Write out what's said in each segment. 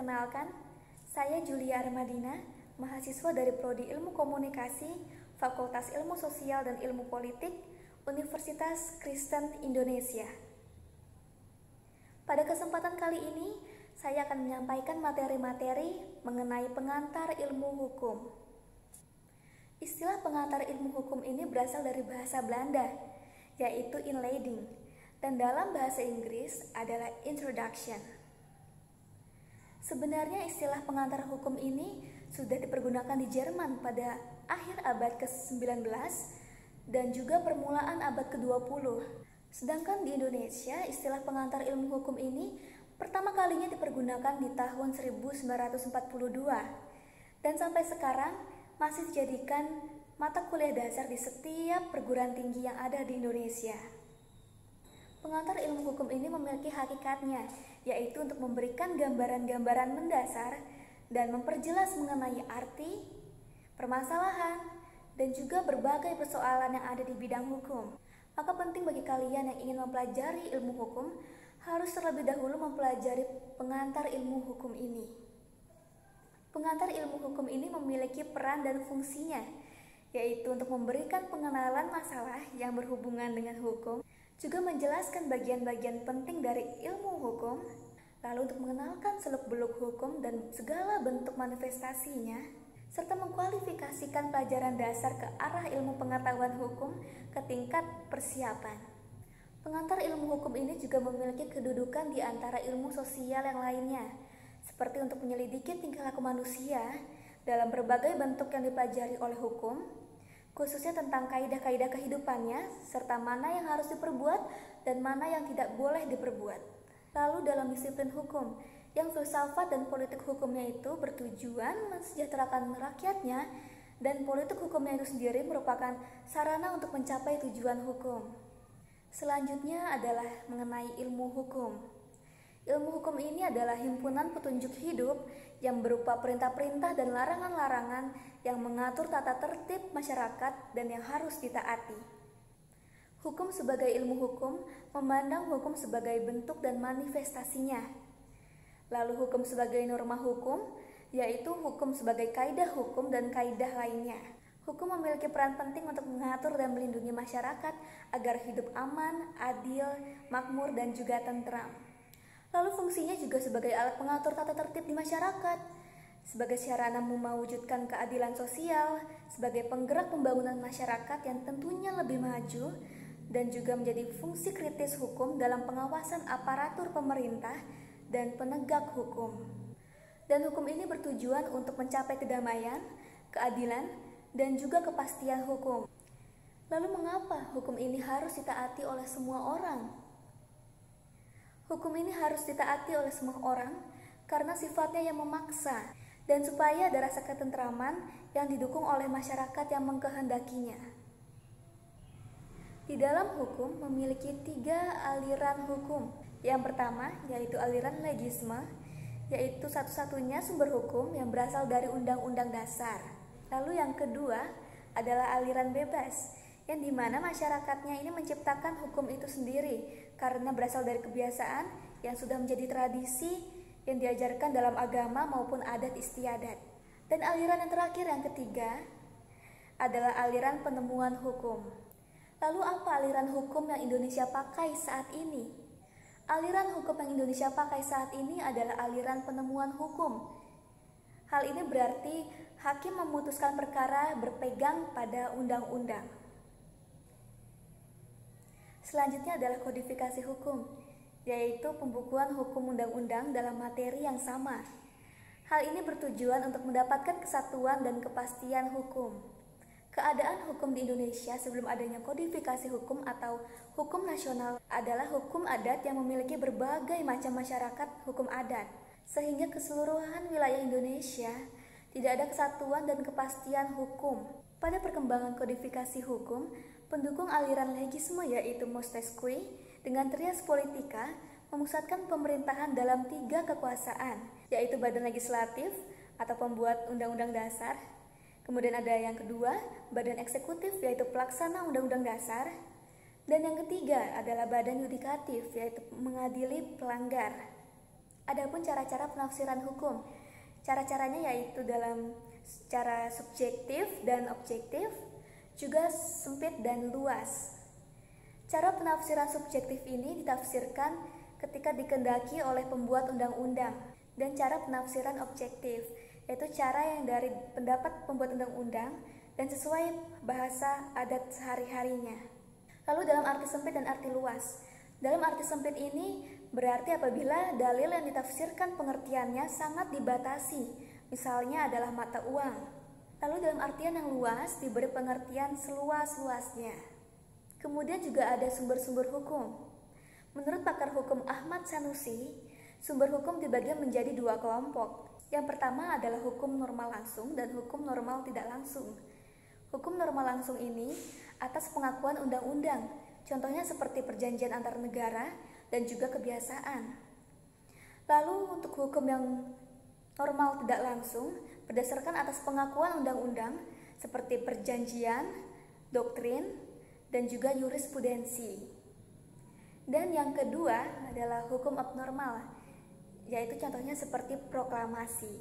Perkenalkan, saya Julia Armadina, mahasiswa dari Prodi Ilmu Komunikasi, Fakultas Ilmu Sosial dan Ilmu Politik, Universitas Kristen Indonesia. Pada kesempatan kali ini, saya akan menyampaikan materi-materi mengenai pengantar ilmu hukum. Istilah pengantar ilmu hukum ini berasal dari bahasa Belanda, yaitu inleiding, dan dalam bahasa Inggris adalah introduction. Sebenarnya istilah pengantar hukum ini sudah dipergunakan di Jerman pada akhir abad ke-19 dan juga permulaan abad ke-20. Sedangkan di Indonesia, istilah pengantar ilmu hukum ini pertama kalinya dipergunakan di tahun 1942 dan sampai sekarang masih dijadikan mata kuliah dasar di setiap perguruan tinggi yang ada di Indonesia. Pengantar ilmu hukum ini memiliki hakikatnya, yaitu untuk memberikan gambaran-gambaran mendasar dan memperjelas mengenai arti, permasalahan, dan juga berbagai persoalan yang ada di bidang hukum. Maka penting bagi kalian yang ingin mempelajari ilmu hukum, harus terlebih dahulu mempelajari pengantar ilmu hukum ini. Pengantar ilmu hukum ini memiliki peran dan fungsinya, yaitu untuk memberikan pengenalan masalah yang berhubungan dengan hukum, juga menjelaskan bagian-bagian penting dari ilmu hukum, lalu untuk mengenalkan seluk-beluk hukum dan segala bentuk manifestasinya, serta mengkualifikasikan pelajaran dasar ke arah ilmu pengetahuan hukum ke tingkat persiapan. Pengantar ilmu hukum ini juga memiliki kedudukan di antara ilmu sosial yang lainnya, seperti untuk menyelidiki tingkah laku manusia dalam berbagai bentuk yang dipelajari oleh hukum, khususnya tentang kaidah-kaidah kehidupannya, serta mana yang harus diperbuat dan mana yang tidak boleh diperbuat. Lalu dalam disiplin hukum, yang filsafat dan politik hukumnya itu bertujuan mensejahterakan rakyatnya, dan politik hukumnya itu sendiri merupakan sarana untuk mencapai tujuan hukum. Selanjutnya adalah mengenai ilmu hukum. Ilmu hukum ini adalah himpunan petunjuk hidup yang berupa perintah-perintah dan larangan-larangan yang mengatur tata tertib masyarakat dan yang harus ditaati. Hukum sebagai ilmu hukum memandang hukum sebagai bentuk dan manifestasinya. Lalu hukum sebagai norma hukum, yaitu hukum sebagai kaidah hukum dan kaidah lainnya. Hukum memiliki peran penting untuk mengatur dan melindungi masyarakat agar hidup aman, adil, makmur, dan juga tentram. Lalu fungsinya juga sebagai alat pengatur tata tertib di masyarakat, sebagai sarana mewujudkan keadilan sosial, sebagai penggerak pembangunan masyarakat yang tentunya lebih maju, dan juga menjadi fungsi kritis hukum dalam pengawasan aparatur pemerintah dan penegak hukum. Dan hukum ini bertujuan untuk mencapai kedamaian, keadilan, dan juga kepastian hukum. Lalu mengapa hukum ini harus ditaati oleh semua orang? Hukum ini harus ditaati oleh semua orang karena sifatnya yang memaksa dan supaya ada rasa ketentraman yang didukung oleh masyarakat yang mengkehendakinya. Di dalam hukum memiliki 3 aliran hukum. Yang pertama yaitu aliran legisme, yaitu satu-satunya sumber hukum yang berasal dari Undang-Undang Dasar. Lalu yang kedua adalah aliran bebas, yang dimana masyarakatnya ini menciptakan hukum itu sendiri karena berasal dari kebiasaan yang sudah menjadi tradisi yang diajarkan dalam agama maupun adat istiadat. Dan aliran yang terakhir yang ketiga adalah aliran penemuan hukum. Lalu apa aliran hukum yang Indonesia pakai saat ini? Aliran hukum yang Indonesia pakai saat ini adalah aliran penemuan hukum. Hal ini berarti hakim memutuskan perkara berpegang pada undang-undang. Selanjutnya adalah kodifikasi hukum, yaitu pembukuan hukum undang-undang dalam materi yang sama. Hal ini bertujuan untuk mendapatkan kesatuan dan kepastian hukum. Keadaan hukum di Indonesia sebelum adanya kodifikasi hukum atau hukum nasional adalah hukum adat yang memiliki berbagai macam masyarakat hukum adat, sehingga keseluruhan wilayah Indonesia tidak ada kesatuan dan kepastian hukum. Pada perkembangan kodifikasi hukum, pendukung aliran legisme yaitu Montesquieu dengan trias politika memusatkan pemerintahan dalam 3 kekuasaan, yaitu badan legislatif atau pembuat undang-undang dasar. Kemudian ada yang kedua, badan eksekutif yaitu pelaksana undang-undang dasar. Dan yang ketiga adalah badan yudikatif yaitu mengadili pelanggar. Adapun cara-cara penafsiran hukum, cara-caranya yaitu dalam cara subjektif dan objektif, juga sempit dan luas. Cara penafsiran subjektif ini ditafsirkan ketika dikehendaki oleh pembuat undang-undang, dan cara penafsiran objektif yaitu cara yang dari pendapat pembuat undang-undang dan sesuai bahasa adat sehari-harinya. Lalu dalam arti sempit dan arti luas. Dalam arti sempit ini berarti apabila dalil yang ditafsirkan pengertiannya sangat dibatasi, misalnya adalah mata uang. Lalu dalam artian yang luas diberi pengertian seluas-luasnya. Kemudian juga ada sumber-sumber hukum. Menurut pakar hukum Ahmad Sanusi, sumber hukum dibagi menjadi dua kelompok. Yang pertama adalah hukum normal langsung dan hukum normal tidak langsung. Hukum normal langsung ini atas pengakuan undang-undang, contohnya seperti perjanjian antar negara dan juga kebiasaan. Lalu untuk hukum yang normal tidak langsung berdasarkan atas pengakuan undang-undang seperti perjanjian, doktrin, dan juga jurisprudensi. Dan yang kedua adalah hukum abnormal, yaitu contohnya seperti proklamasi.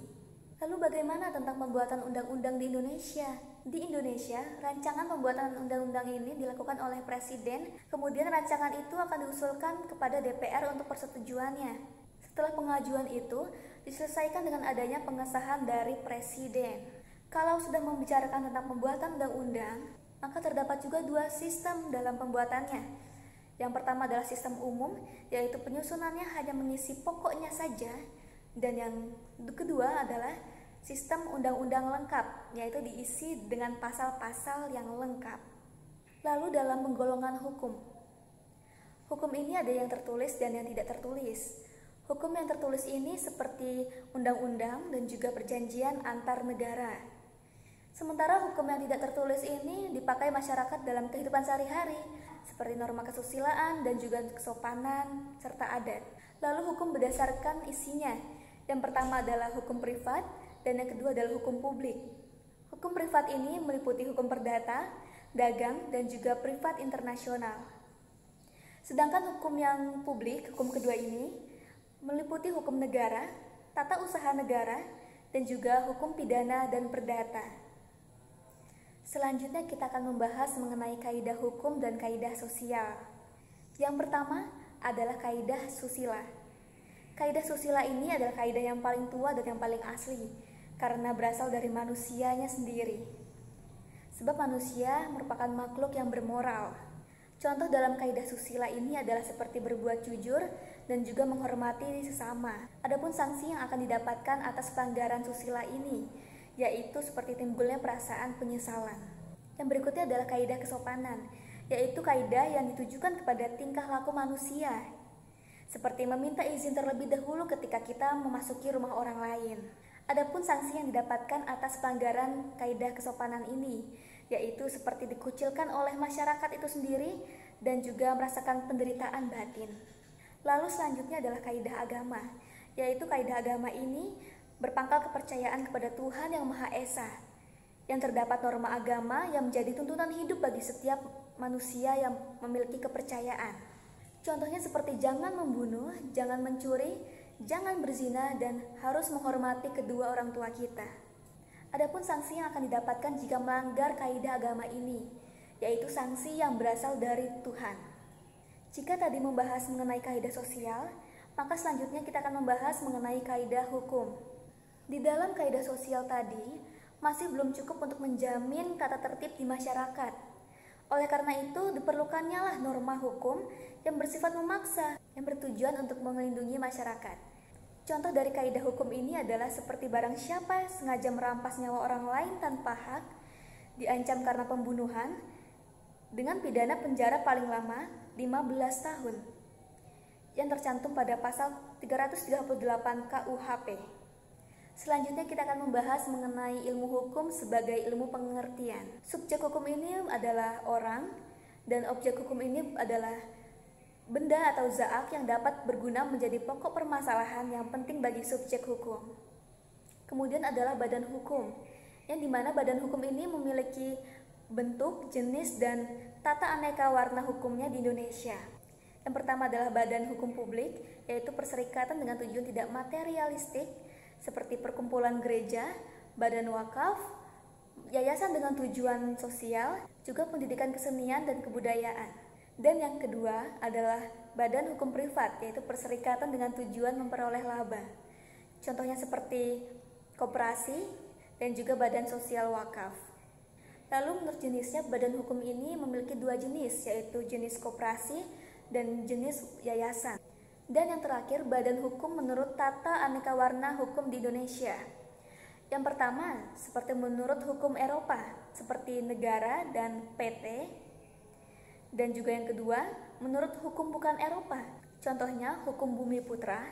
Lalu bagaimana tentang pembuatan undang-undang di Indonesia? Di Indonesia, rancangan pembuatan undang-undang ini dilakukan oleh Presiden, kemudian rancangan itu akan diusulkan kepada DPR untuk persetujuannya. Setelah pengajuan itu, diselesaikan dengan adanya pengesahan dari Presiden. Kalau sudah membicarakan tentang pembuatan undang-undang, maka terdapat juga dua sistem dalam pembuatannya. Yang pertama adalah sistem umum, yaitu penyusunannya hanya mengisi pokoknya saja, dan yang kedua adalah sistem undang-undang lengkap, yaitu diisi dengan pasal-pasal yang lengkap. Lalu dalam penggolongan hukum. Hukum ini ada yang tertulis dan yang tidak tertulis. Hukum yang tertulis ini seperti undang-undang dan juga perjanjian antar negara. Sementara hukum yang tidak tertulis ini dipakai masyarakat dalam kehidupan sehari-hari, seperti norma kesusilaan dan juga kesopanan serta adat. Lalu hukum berdasarkan isinya. Yang pertama adalah hukum privat dan yang kedua adalah hukum publik. Hukum privat ini meliputi hukum perdata, dagang, dan juga privat internasional. Sedangkan hukum yang publik, hukum kedua ini, meliputi hukum negara, tata usaha negara, dan juga hukum pidana dan perdata. Selanjutnya kita akan membahas mengenai kaidah hukum dan kaidah sosial. Yang pertama adalah kaidah susila. Kaidah susila ini adalah kaidah yang paling tua dan yang paling asli, karena berasal dari manusianya sendiri. Sebab manusia merupakan makhluk yang bermoral. Contoh dalam kaidah susila ini adalah seperti berbuat jujur dan juga menghormati sesama. Adapun sanksi yang akan didapatkan atas pelanggaran susila ini, yaitu seperti timbulnya perasaan penyesalan. Yang berikutnya adalah kaidah kesopanan, yaitu kaidah yang ditujukan kepada tingkah laku manusia, seperti meminta izin terlebih dahulu ketika kita memasuki rumah orang lain. Adapun sanksi yang didapatkan atas pelanggaran kaidah kesopanan ini, yaitu seperti dikucilkan oleh masyarakat itu sendiri dan juga merasakan penderitaan batin. Lalu selanjutnya adalah kaidah agama, yaitu kaidah agama ini berpangkal kepercayaan kepada Tuhan Yang Maha Esa, yang terdapat norma agama yang menjadi tuntunan hidup bagi setiap manusia yang memiliki kepercayaan. Contohnya seperti jangan membunuh, jangan mencuri, jangan berzina, dan harus menghormati kedua orang tua kita. Adapun sanksi yang akan didapatkan jika melanggar kaidah agama ini, yaitu sanksi yang berasal dari Tuhan. Jika tadi membahas mengenai kaidah sosial, maka selanjutnya kita akan membahas mengenai kaidah hukum. Di dalam kaidah sosial tadi, masih belum cukup untuk menjamin tata tertib di masyarakat. Oleh karena itu, diperlukannya lah norma hukum yang bersifat memaksa, yang bertujuan untuk melindungi masyarakat. Contoh dari kaidah hukum ini adalah seperti barang siapa sengaja merampas nyawa orang lain tanpa hak, diancam karena pembunuhan, dengan pidana penjara paling lama 15 tahun, yang tercantum pada pasal 338 KUHP. Selanjutnya kita akan membahas mengenai ilmu hukum sebagai ilmu pengertian. Subjek hukum ini adalah orang, dan objek hukum ini adalah benda atau zaat yang dapat berguna menjadi pokok permasalahan yang penting bagi subjek hukum. Kemudian adalah badan hukum, yang dimana badan hukum ini memiliki bentuk, jenis, dan tata aneka warna hukumnya di Indonesia. Yang pertama adalah badan hukum publik, yaitu perserikatan dengan tujuan tidak materialistik seperti perkumpulan gereja, badan wakaf, yayasan dengan tujuan sosial, juga pendidikan kesenian dan kebudayaan. Dan yang kedua adalah badan hukum privat, yaitu perserikatan dengan tujuan memperoleh laba. Contohnya seperti koperasi dan juga badan sosial wakaf. Lalu menurut jenisnya, badan hukum ini memiliki dua jenis, yaitu jenis koperasi dan jenis yayasan. Dan yang terakhir, badan hukum menurut tata aneka warna hukum di Indonesia. Yang pertama, seperti menurut hukum Eropa, seperti negara dan PT. Dan juga yang kedua, menurut hukum bukan Eropa, contohnya hukum Bumi Putra.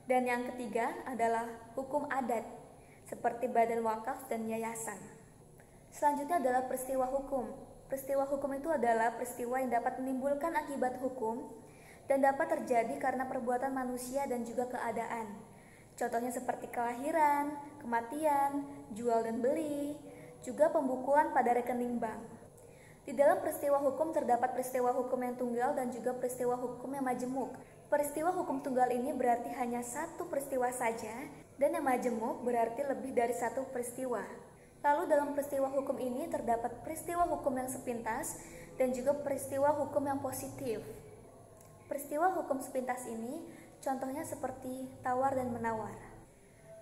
Dan yang ketiga adalah hukum adat, seperti badan wakaf dan yayasan. Selanjutnya adalah peristiwa hukum. Peristiwa hukum itu adalah peristiwa yang dapat menimbulkan akibat hukum dan dapat terjadi karena perbuatan manusia dan juga keadaan. Contohnya seperti kelahiran, kematian, jual dan beli, juga pembukuan pada rekening bank. Di dalam peristiwa hukum terdapat peristiwa hukum yang tunggal dan juga peristiwa hukum yang majemuk. Peristiwa hukum tunggal ini berarti hanya satu peristiwa saja, dan yang majemuk berarti lebih dari satu peristiwa. Lalu dalam peristiwa hukum ini terdapat peristiwa hukum yang sepintas dan juga peristiwa hukum yang positif. Peristiwa hukum sepintas ini contohnya seperti tawar dan menawar.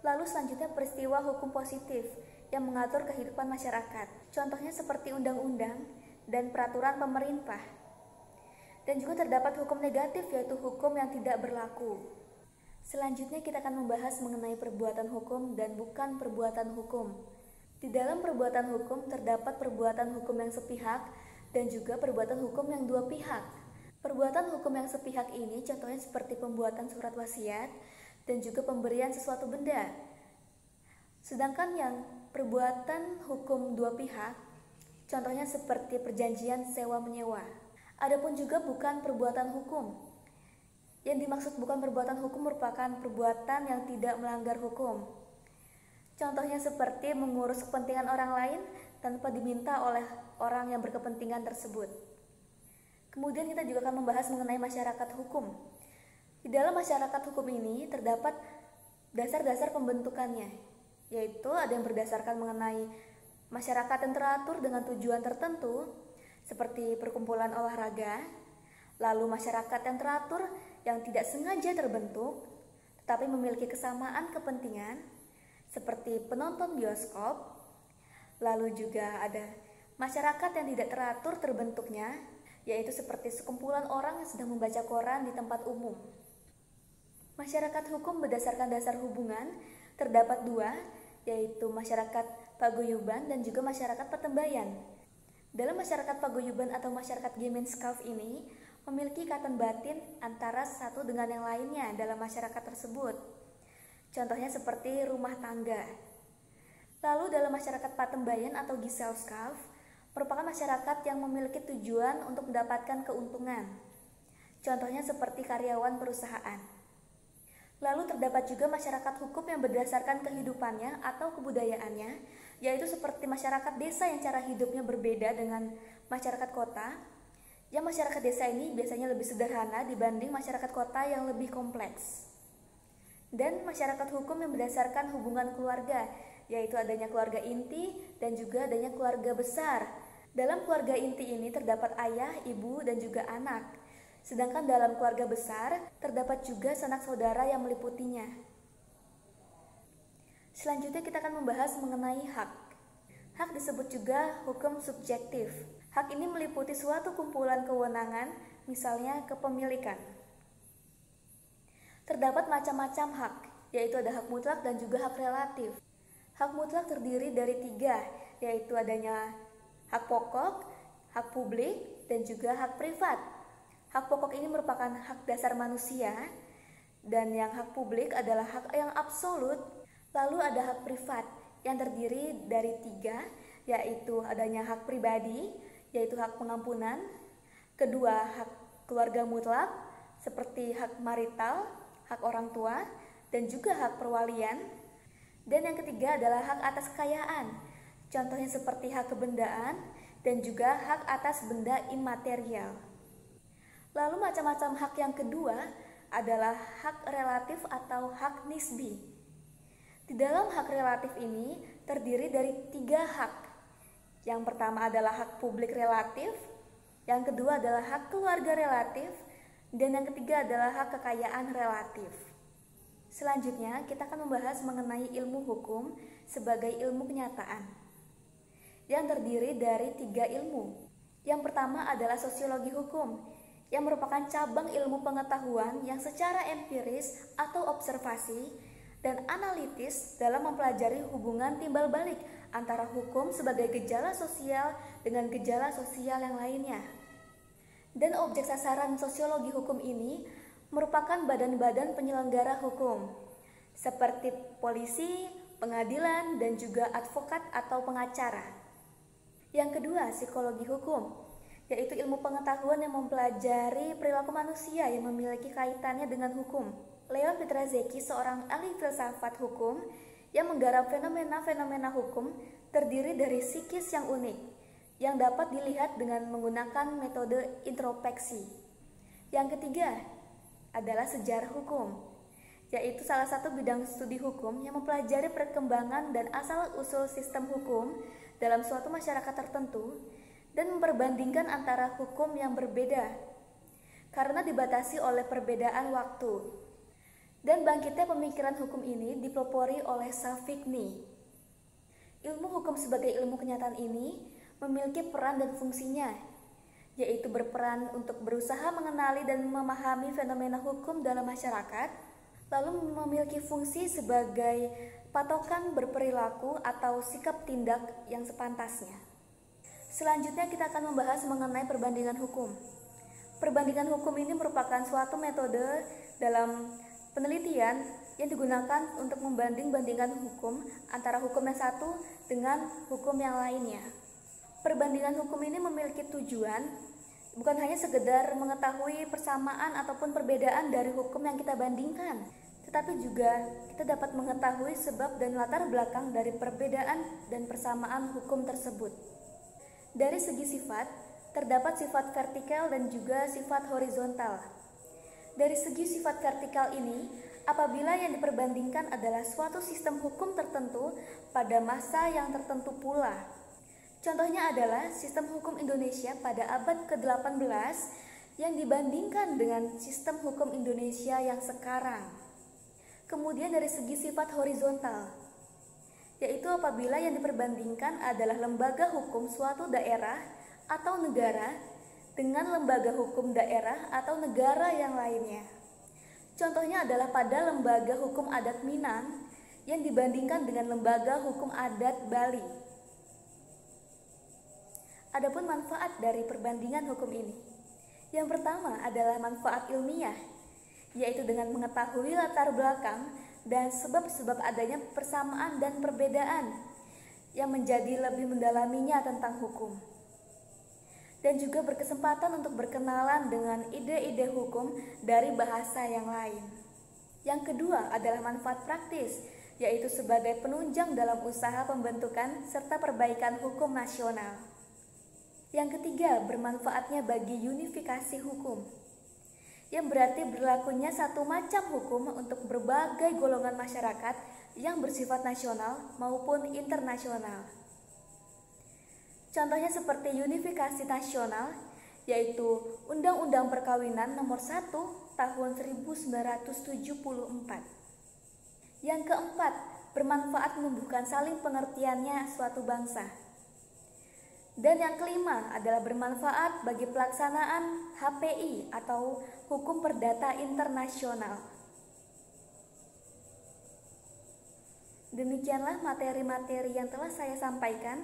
Lalu selanjutnya peristiwa hukum positif yang mengatur kehidupan masyarakat. Contohnya seperti undang-undang dan peraturan pemerintah. Dan juga terdapat hukum negatif, yaitu hukum yang tidak berlaku. Selanjutnya kita akan membahas mengenai perbuatan hukum dan bukan perbuatan hukum. Di dalam perbuatan hukum terdapat perbuatan hukum yang sepihak dan juga perbuatan hukum yang dua pihak. Perbuatan hukum yang sepihak ini contohnya seperti pembuatan surat wasiat dan juga pemberian sesuatu benda. Sedangkan yang perbuatan hukum dua pihak contohnya seperti perjanjian sewa-menyewa. Adapun juga bukan perbuatan hukum. Yang dimaksud bukan perbuatan hukum merupakan perbuatan yang tidak melanggar hukum. Contohnya seperti mengurus kepentingan orang lain tanpa diminta oleh orang yang berkepentingan tersebut. Kemudian kita juga akan membahas mengenai masyarakat hukum. Di dalam masyarakat hukum ini terdapat dasar-dasar pembentukannya, yaitu ada yang berdasarkan mengenai masyarakat yang teratur dengan tujuan tertentu, seperti perkumpulan olahraga, lalu masyarakat yang teratur yang tidak sengaja terbentuk, tetapi memiliki kesamaan kepentingan, seperti penonton bioskop, lalu juga ada masyarakat yang tidak teratur terbentuknya, yaitu seperti sekumpulan orang yang sedang membaca koran di tempat umum. Masyarakat hukum berdasarkan dasar hubungan terdapat dua, yaitu masyarakat paguyuban dan juga masyarakat patembayan. Dalam masyarakat paguyuban atau masyarakat Gemenskap ini memiliki ikatan batin antara satu dengan yang lainnya dalam masyarakat tersebut. Contohnya seperti rumah tangga. Lalu dalam masyarakat patembayan atau Gesellschaft merupakan masyarakat yang memiliki tujuan untuk mendapatkan keuntungan. Contohnya seperti karyawan perusahaan. Lalu terdapat juga masyarakat hukum yang berdasarkan kehidupannya atau kebudayaannya, yaitu seperti masyarakat desa yang cara hidupnya berbeda dengan masyarakat kota. Yang masyarakat desa ini biasanya lebih sederhana dibanding masyarakat kota yang lebih kompleks. Dan masyarakat hukum yang berdasarkan hubungan keluarga, yaitu adanya keluarga inti dan juga adanya keluarga besar. Dalam keluarga inti ini terdapat ayah, ibu, dan juga anak. Sedangkan dalam keluarga besar terdapat juga sanak saudara yang meliputinya. Selanjutnya kita akan membahas mengenai hak. Hak disebut juga hukum subjektif. Hak ini meliputi suatu kumpulan kewenangan, misalnya kepemilikan. Terdapat macam-macam hak, yaitu ada hak mutlak dan juga hak relatif. Hak mutlak terdiri dari 3, yaitu adanya hak pokok, hak publik, dan juga hak privat. Hak pokok ini merupakan hak dasar manusia, dan yang hak publik adalah hak yang absolut. Lalu ada hak privat yang terdiri dari 3, yaitu adanya hak pribadi, yaitu hak pengampunan. Kedua, hak keluarga mutlak, seperti hak marital, hak orang tua, dan juga hak perwalian. Dan yang ketiga adalah hak atas kekayaan, contohnya seperti hak kebendaan dan juga hak atas benda imaterial. Lalu macam-macam hak yang kedua adalah hak relatif atau hak nisbi. Di dalam hak relatif ini terdiri dari 3 hak. Yang pertama adalah hak publik relatif, yang kedua adalah hak keluarga relatif, dan yang ketiga adalah hak kekayaan relatif. Selanjutnya kita akan membahas mengenai ilmu hukum sebagai ilmu kenyataan yang terdiri dari 3 ilmu. Yang pertama adalah sosiologi hukum, yang merupakan cabang ilmu pengetahuan yang secara empiris atau observasi dan analitis dalam mempelajari hubungan timbal balik antara hukum sebagai gejala sosial dengan gejala sosial yang lainnya. Dan objek sasaran sosiologi hukum ini merupakan badan-badan penyelenggara hukum, seperti polisi, pengadilan, dan juga advokat atau pengacara. Yang kedua, psikologi hukum, yaitu ilmu pengetahuan yang mempelajari perilaku manusia yang memiliki kaitannya dengan hukum. Leon Petraszeki, seorang ahli filsafat hukum yang menggarap fenomena-fenomena hukum, terdiri dari psikis yang unik, yang dapat dilihat dengan menggunakan metode introspeksi. Yang ketiga adalah sejarah hukum, yaitu salah satu bidang studi hukum yang mempelajari perkembangan dan asal-usul sistem hukum dalam suatu masyarakat tertentu dan memperbandingkan antara hukum yang berbeda karena dibatasi oleh perbedaan waktu. Dan bangkitnya pemikiran hukum ini dipelopori oleh Savigny. Ilmu hukum sebagai ilmu kenyataan ini memiliki peran dan fungsinya, yaitu berperan untuk berusaha mengenali dan memahami fenomena hukum dalam masyarakat, lalu memiliki fungsi sebagai patokan berperilaku atau sikap tindak yang sepantasnya. Selanjutnya kita akan membahas mengenai perbandingan hukum. Perbandingan hukum ini merupakan suatu metode dalam penelitian yang digunakan untuk membanding-bandingkan hukum antara hukum yang satu dengan hukum yang lainnya. Perbandingan hukum ini memiliki tujuan bukan hanya sekedar mengetahui persamaan ataupun perbedaan dari hukum yang kita bandingkan, tetapi juga kita dapat mengetahui sebab dan latar belakang dari perbedaan dan persamaan hukum tersebut. Dari segi sifat, terdapat sifat vertikal dan juga sifat horizontal. Dari segi sifat vertikal ini, apabila yang diperbandingkan adalah suatu sistem hukum tertentu pada masa yang tertentu pula. Contohnya adalah sistem hukum Indonesia pada abad ke-18 yang dibandingkan dengan sistem hukum Indonesia yang sekarang. Kemudian dari segi sifat horizontal, yaitu apabila yang diperbandingkan adalah lembaga hukum suatu daerah atau negara dengan lembaga hukum daerah atau negara yang lainnya. Contohnya adalah pada lembaga hukum adat Minang yang dibandingkan dengan lembaga hukum adat Bali. Adapun manfaat dari perbandingan hukum ini. Yang pertama adalah manfaat ilmiah, yaitu dengan mengetahui latar belakang dan sebab-sebab adanya persamaan dan perbedaan yang menjadi lebih mendalaminya tentang hukum. Dan juga berkesempatan untuk berkenalan dengan ide-ide hukum dari bahasa yang lain. Yang kedua adalah manfaat praktis, yaitu sebagai penunjang dalam usaha pembentukan serta perbaikan hukum nasional. Yang ketiga, bermanfaatnya bagi unifikasi hukum, yang berarti berlakunya satu macam hukum untuk berbagai golongan masyarakat yang bersifat nasional maupun internasional. Contohnya seperti unifikasi nasional, yaitu Undang-Undang Perkawinan Nomor 1 Tahun 1974. Yang keempat, bermanfaat menumbuhkan saling pengertiannya suatu bangsa. Dan yang kelima adalah bermanfaat bagi pelaksanaan HPI atau Hukum Perdata Internasional. Demikianlah materi-materi yang telah saya sampaikan,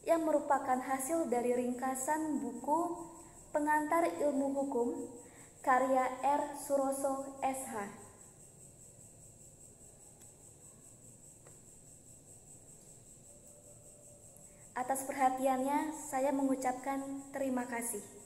yang merupakan hasil dari ringkasan buku Pengantar Ilmu Hukum karya R. Suroso SH. Atas perhatiannya, saya mengucapkan terima kasih.